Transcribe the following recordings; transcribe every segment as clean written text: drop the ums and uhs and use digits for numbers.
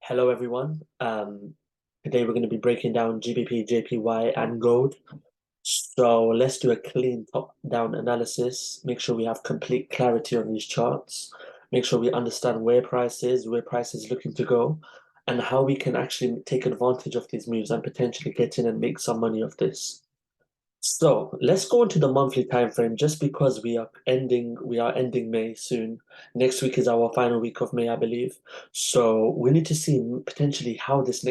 Hello everyone. Today we're going to be breaking down GBP, JPY, and gold. So let's do a clean top-down analysis. Make sure we have complete clarity on these charts. Make sure we understand where price is looking to go, and how we can actually take advantage of these moves and potentially get in and make some money off this. So let's go into the monthly time frame just because we are ending May soon. Next week is our final week of May, I believe. So we need to see potentially how this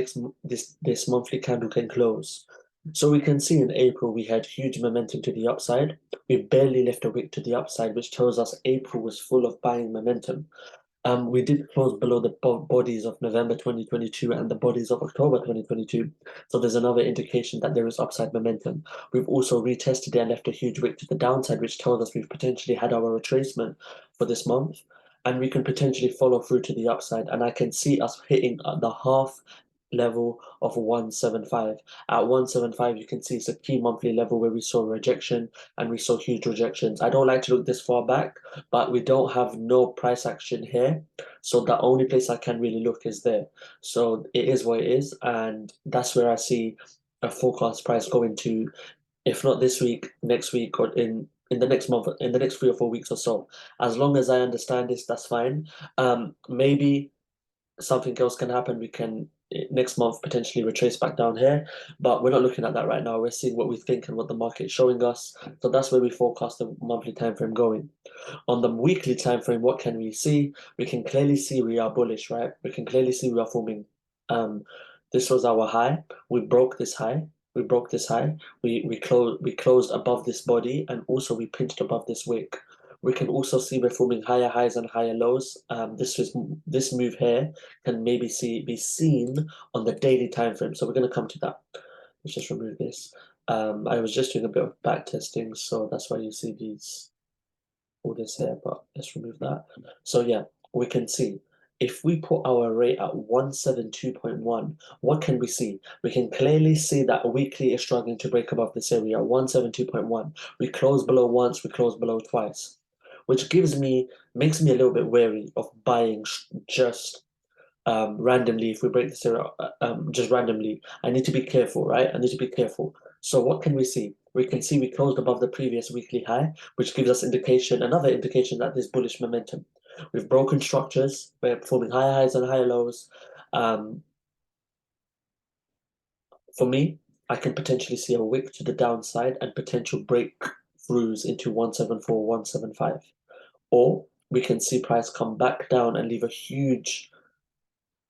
monthly candle can close. So we can see in April we had huge momentum to the upside. We barely left a wick to the upside, which tells us April was full of buying momentum. We did close below the bodies of November 2022 and the bodies of October 2022. So there's another indication that there is upside momentum. We've also retested it and left a huge wick to the downside, which tells us we've potentially had our retracement for this month. And we can potentially follow through to the upside. And I can see us hitting the half level of 175. At 175, you can see it's a key monthly level where we saw rejection and we saw huge rejections. I don't like to look this far back, but we don't have no price action here. So the only place I can really look is there. So it is what it is, and that's where I see a forecast price going to, if not this week, next week, or in the next month, in the next 3 or 4 weeks or so. As long as I understand this, that's fine. Maybe something else can happen. We can next month potentially retrace back down here, but we're not looking at that right now. We're seeing what we think and what the market's showing us. So that's where we forecast the monthly time frame going. On the weekly time frame, what can we see? We can clearly see we are bullish, right? We can clearly see we are forming. Um, this was our high. We broke this high. We broke this high. We closed above this body, and also we pinched above this wick. We can also see we're forming higher highs and higher lows. This move here can maybe be seen on the daily time frame. So we're going to come to that. Let's just remove this. I was just doing a bit of back testing, so that's why you see all this here, but let's remove that. So yeah, we can see if we put our rate at 172.1, what can we see? We can clearly see that weekly is struggling to break above this area, 172.1. We close below once, we close below twice, which makes me a little bit wary of buying just randomly. If we break this area just randomly, I need to be careful, right? I need to be careful. So what can we see? We can see we closed above the previous weekly high, which gives us another indication that there's bullish momentum. We've broken structures, we're forming higher highs and higher lows. Um, for me, I can potentially see a wick to the downside and potential breakthroughs into 174, 175. Or we can see price come back down and leave a huge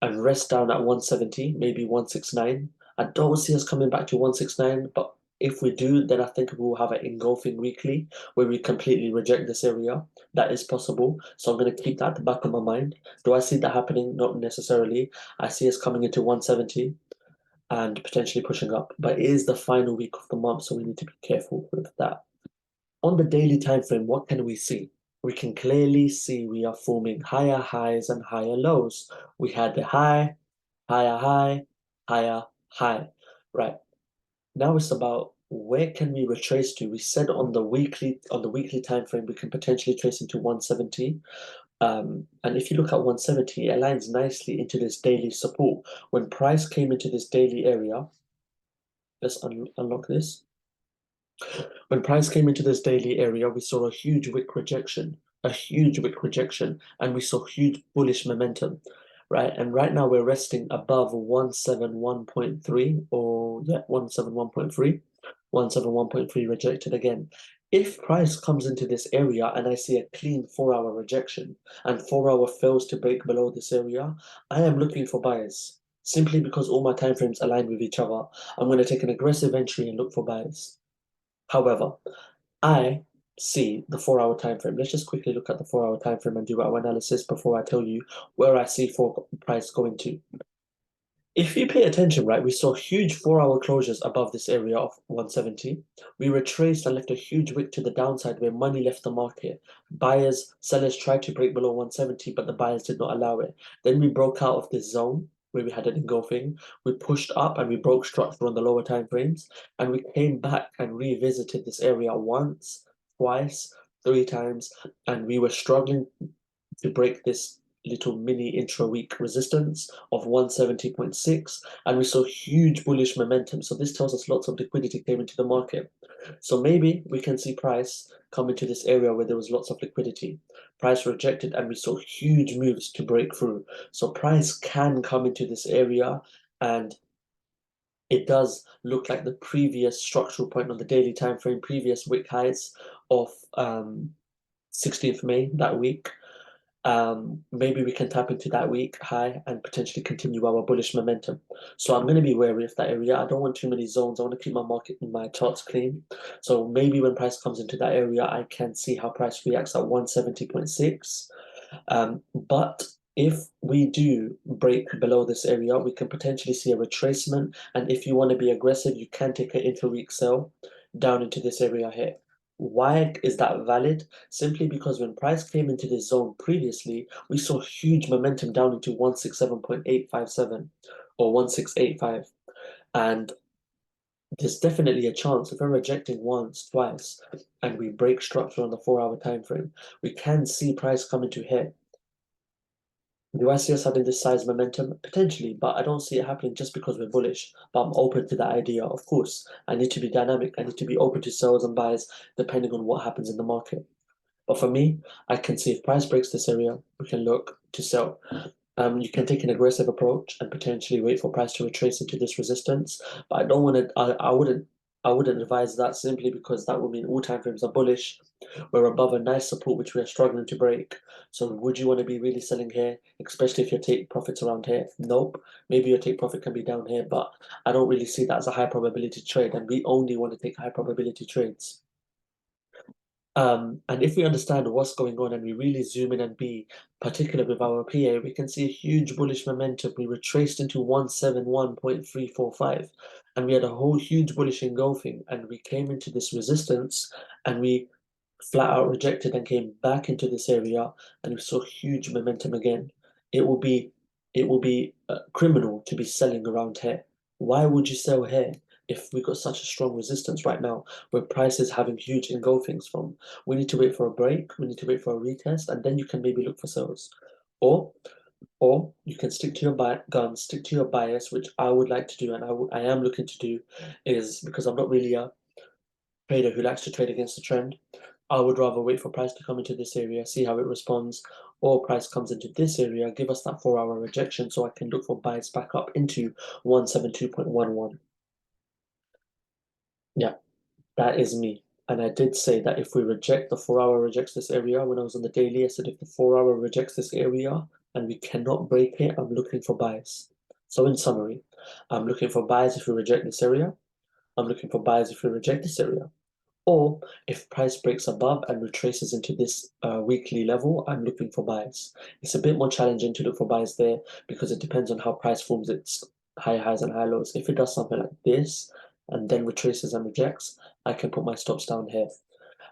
and rest down at 170, maybe 169. I don't see us coming back to 169, but if we do, then I think we'll have an engulfing weekly where we completely reject this area. That is possible. So I'm going to keep that at the back of my mind. Do I see that happening? Not necessarily. I see us coming into 170 and potentially pushing up, but it is the final week of the month, so we need to be careful with that. On the daily time frame, what can we see? We can clearly see we are forming higher highs and higher lows. We had the high, higher high, higher high. Right. Now it's about where can we retrace to? We said on the weekly time frame we can potentially trace into 170. And if you look at 170, it aligns nicely into this daily support. When price came into this daily area, let's unlock this. When price came into this daily area, we saw a huge wick rejection, and we saw huge bullish momentum, right? And right now we're resting above 171.3, or yeah, 171.3, 171.3 rejected again. If price comes into this area and I see a clean 4-hour rejection and 4-hour fails to break below this area, I am looking for buyers. Simply because all my time frames align with each other, I'm going to take an aggressive entry and look for buyers. However, I see the 4-hour time frame. Let's just quickly look at the 4-hour time frame and do our analysis before I tell you where I see for price going to. If you pay attention, right, we saw huge 4-hour closures above this area of 170. We retraced and left a huge wick to the downside where money left the market. Sellers tried to break below 170, but the buyers did not allow it. Then we broke out of this zone where we had an engulfing. We pushed up and we broke structure on the lower time frames, and we came back and revisited this area once, twice, 3 times, and we were struggling to break this little mini intra-week resistance of 170.6, and we saw huge bullish momentum. So this tells us lots of liquidity came into the market. So maybe we can see price come into this area where there was lots of liquidity. Price rejected, and we saw huge moves to break through. So price can come into this area, and it does look like the previous structural point on the daily time frame, previous wick highs of 16th May that week. Maybe we can tap into that week high and potentially continue our bullish momentum. So I'm going to be wary of that area. I don't want too many zones. I want to keep my market and my charts clean. So maybe when price comes into that area, I can see how price reacts at 170.6. But if we do break below this area, we can potentially see a retracement. And if you want to be aggressive, you can take an intra-week sell down into this area here. Why is that valid? Simply because when price came into this zone previously, we saw huge momentum down into 167.857 or 1685. And there's definitely a chance if we're rejecting once, twice, and we break structure on the 4-hour time frame, we can see price come into hit. Do I see us having this size momentum? Potentially, but I don't see it happening just because we're bullish. But I'm open to that idea. Of course, I need to be dynamic. I need to be open to sells and buys depending on what happens in the market. But for me, I can see if price breaks this area, we can look to sell. You can take an aggressive approach and potentially wait for price to retrace into this resistance. But I don't want to. I wouldn't advise that simply because that would mean all time frames are bullish. We're above a nice support which we are struggling to break. So would you want to be really selling here, especially if your take profits around here? Nope. Maybe your take profit can be down here, but I don't really see that as a high probability trade, and we only want to take high probability trades. And if we understand what's going on and we really zoom in and be particular with our PA, we can see a huge bullish momentum. We retraced into 171.345, and we had a whole huge bullish engulfing, and we came into this resistance and we flat out rejected and came back into this area, and we saw huge momentum again. It will be criminal to be selling around here. Why would you sell here if we got such a strong resistance right now where price is having huge engulfings from? We need to wait for a break, we need to wait for a retest, and then you can maybe look for sales. Or you can stick to your guns, stick to your bias, which I would like to do, and I am looking to do, is because I'm not really a trader who likes to trade against the trend. I would rather wait for price to come into this area, see how it responds, or price comes into this area, give us that 4-hour rejection so I can look for buys back up into 172.11. Yeah, that is me. And I did say that if we reject the 4-hour rejects this area, when I was on the daily, I said if the 4-hour rejects this area and we cannot break it, I'm looking for buys. So in summary, I'm looking for buys if we reject this area. I'm looking for buys if we reject this area. Or if price breaks above and retraces into this weekly level, I'm looking for buys. It's a bit more challenging to look for buys there because it depends on how price forms its high highs and high lows. If it does something like this and then retraces and rejects, I can put my stops down here.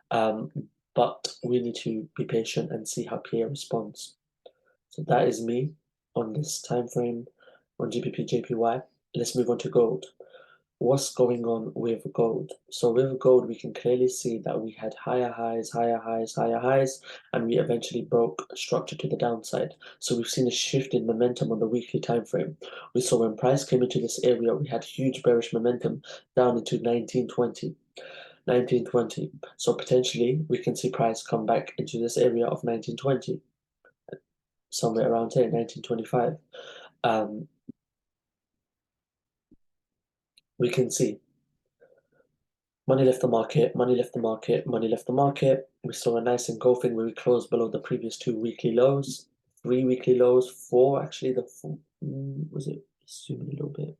But we need to be patient and see how PA responds. So that is me on this time frame on GBPJPY. Let's move on to gold. What's going on with gold? So with gold, we can clearly see that we had higher highs, higher highs, higher highs, and we eventually broke structure to the downside. So we've seen a shift in momentum on the weekly time frame. We saw when price came into this area, we had huge bearish momentum down into 1920. 1920. So potentially we can see price come back into this area of 1920, somewhere around here, 1925. We can see money left the market, money left the market, money left the market. We saw a nice engulfing where we closed below the previous 2 weekly lows, 3 weekly lows, 4 actually. Was it? Zoom in a little bit.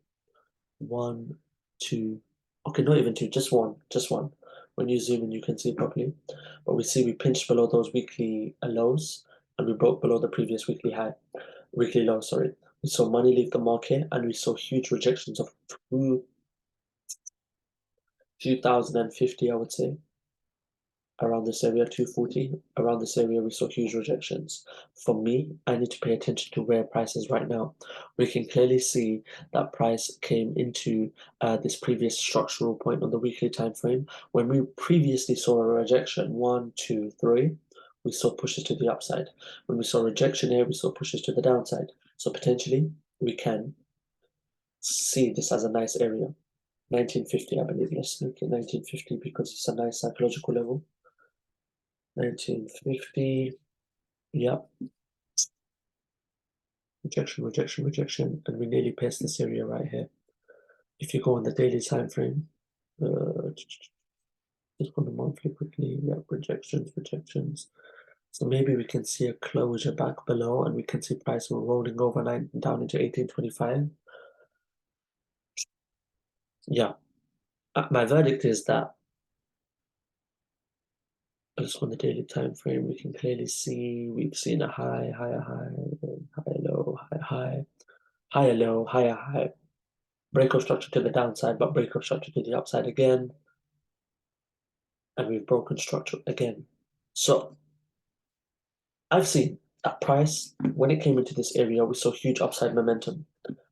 1, 2. Okay, not even 2, just one, just one. When you zoom in, you can see properly. But we see we pinched below those weekly lows, and we broke below the previous weekly low. Sorry. We saw money leave the market, and we saw huge rejections of 2050, I would say. Around this area, 240, around this area, we saw huge rejections. For me, I need to pay attention to where price is right now. We can clearly see that price came into this previous structural point on the weekly time frame when we previously saw a rejection, 1, 2, 3. we saw pushes to the upside. When we saw rejection here, we saw pushes to the downside. So potentially we can see this as a nice area. 1950, I believe. Let's make it 1950 because it's a nice psychological level. 1950, yep. Rejection, rejection, rejection, and we nearly pierced this area right here. If you go on the daily time frame, just on the monthly quickly, yep, rejections, rejections. So maybe we can see a closure back below, and we can see price rolling overnight down into 1825. Yeah, my verdict is that just on the daily time frame, we can clearly see we've seen a high, higher high, higher low, higher high, higher low, higher high. Breakout structure to the downside, but breakout structure to the upside again, and we've broken structure again. So I've seen that price, when it came into this area, we saw huge upside momentum.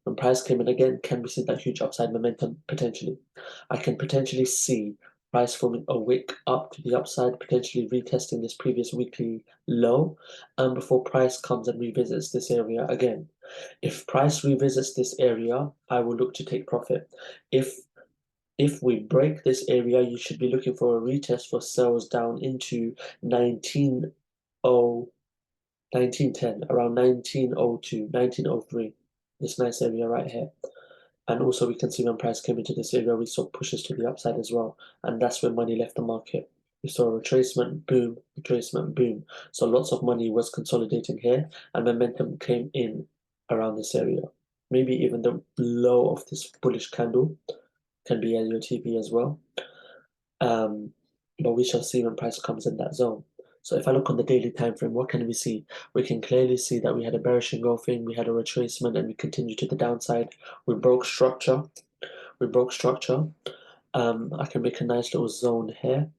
When price came in again, can we see that huge upside momentum? Potentially. I can potentially see price forming a wick up to the upside, potentially retesting this previous weekly low, before price comes and revisits this area again. If price revisits this area, I will look to take profit. If we break this area, you should be looking for a retest for sells down into 1910, around 1902, 1903. This nice area right here. And also we can see when price came into this area, we saw pushes to the upside as well. And that's when money left the market. We saw a retracement, boom, retracement, boom. So lots of money was consolidating here and momentum came in around this area. Maybe even the low of this bullish candle can be your TP as well. But we shall see when price comes in that zone. So if I look on the daily time frame, what can we see? We can clearly see that we had a bearish engulfing, we had a retracement, and we continued to the downside. We broke structure. We broke structure. I can make a nice little zone here.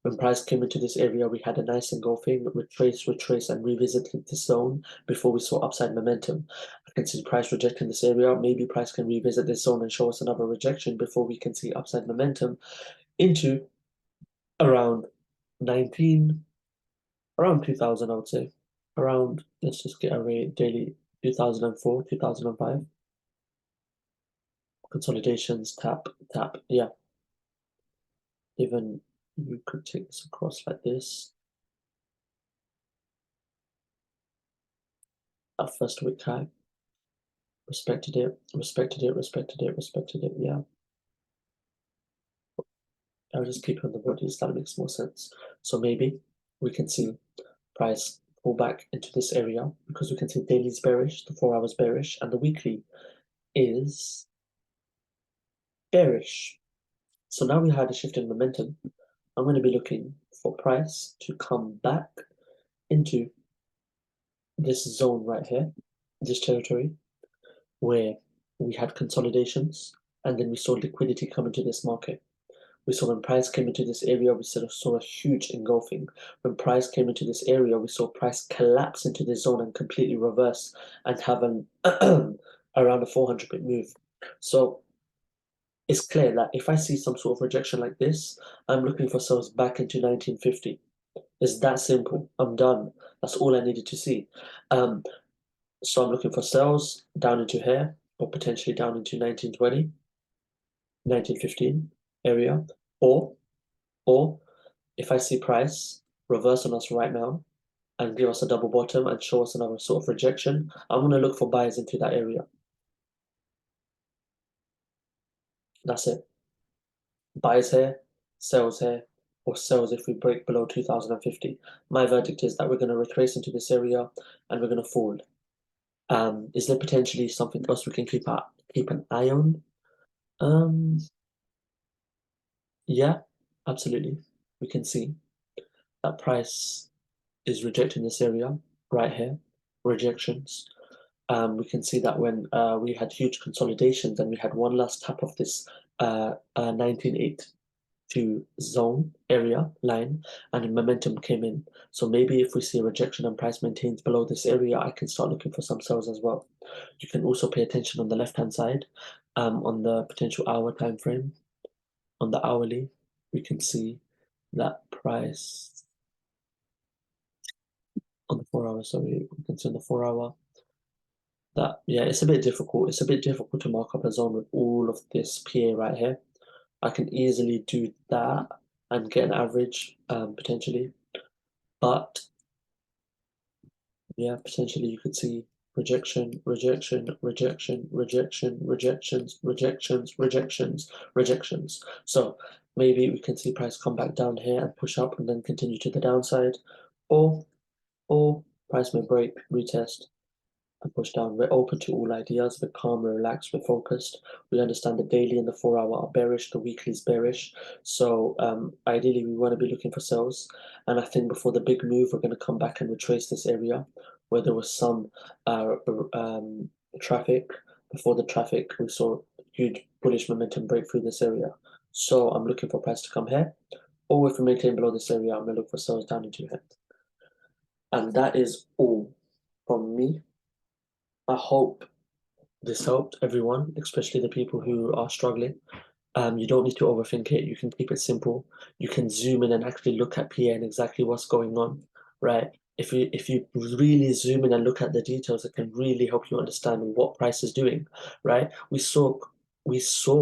When price came into this area, we had a nice engulfing, retrace, and revisited this zone before we saw upside momentum. I can see price rejecting this area. Maybe price can revisit this zone and show us another rejection before we can see upside momentum into around 2000, I would say. Around, let's just get a rate daily 2004, 2005. Consolidations, tap, tap, yeah. Even you could take this across like this. Our first week high. Respected it, respected it, respected it, respected it, yeah. I'll just keep it on the bodies, that makes more sense. So maybe we can see price pull back into this area because we can see daily's bearish, the 4 hours bearish, and the weekly is bearish. So now we had a shift in momentum. I'm going to be looking for price to come back into this zone right here, this territory, where we had consolidations, and then we saw liquidity come into this market. We saw when price came into this area, we sort of saw a huge engulfing. When price came into this area, we saw price collapse into this zone and completely reverse and have an around a 400 pip move. So it's clear that if I see some sort of rejection like this, I'm looking for sales back into 1950. It's that simple. I'm done. That's all I needed to see. So I'm looking for sales down into here, or potentially down into 1920, 1915 area, or if I see price reverse on us right now and give us a double bottom and show us another sort of rejection, I'm going to look for buyers into that area. That's it. Buyers here, sells here, or sells if we break below 2050. My verdict is that we're going to retrace into this area and we're going to fall. Is there potentially something else we can keep an eye on? Yeah, absolutely. We can see that price is rejecting this area right here, rejections. We can see that when we had huge consolidations and we had one last tap of this 1982 zone area line and momentum came in. So maybe if we see a rejection and price maintains below this area, I can start looking for some sells as well. You can also pay attention on the left-hand side on the potential hour time frame. On the hourly, we can see that price on the 4 hour, sorry, we can see on the 4 hour that, yeah, it's a bit difficult. It's a bit difficult to mark up a zone with all of this PA right here. I can easily do that and get an average, potentially. But yeah, potentially you could see rejection, rejection, rejection, rejection, rejections, rejections, rejections, rejections. So maybe we can see price come back down here and push up and then continue to the downside, or or price may break, retest, and push down. We're open to all ideas. We're calm, we're relaxed, we're focused. We understand the daily and the 4 hour are bearish, the weekly is bearish. So ideally, we want to be looking for sells. And I think before the big move, we're going to come back and retrace this area where there was some traffic. Before the traffic, we saw huge bullish momentum break through this area. So I'm looking for price to come here. Or if we maintain below this area, I'm going to look for sells down into here. And that is all from me. I hope this helped everyone, especially the people who are struggling. You don't need to overthink it. You can keep it simple. You can zoom in and actually look at PA and exactly what's going on, right? If you really zoom in and look at the details, it can really help you understand what price is doing, right? We saw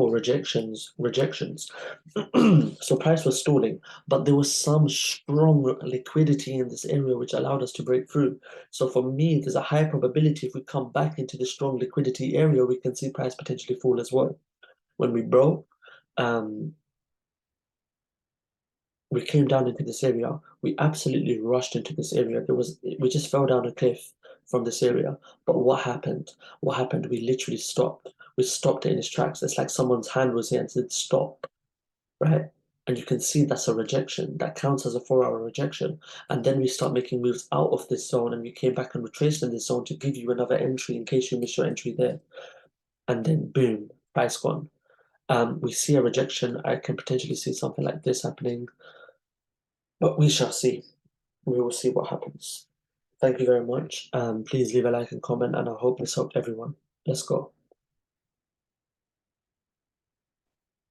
rejections. So price was stalling, but there was some strong liquidity in this area which allowed us to break through. So for me, there's a high probability if we come back into the strong liquidity area, we can see price potentially fall as well. When we broke, um, we came down into this area. We absolutely rushed into this area. We just fell down a cliff from this area. But what happened? What happened? We literally stopped. We stopped it in its tracks. It's like someone's hand was here and said stop, right? And you can see that's a rejection. That counts as a 4 hour rejection. And then we start making moves out of this zone, and we came back and retraced in this zone to give you another entry in case you miss your entry there. And then boom, price gone. We see a rejection. I can potentially see something like this happening, but we shall see. We will see what happens. Thank you very much. Please leave a like and comment, and I hope this helped everyone. Let's go.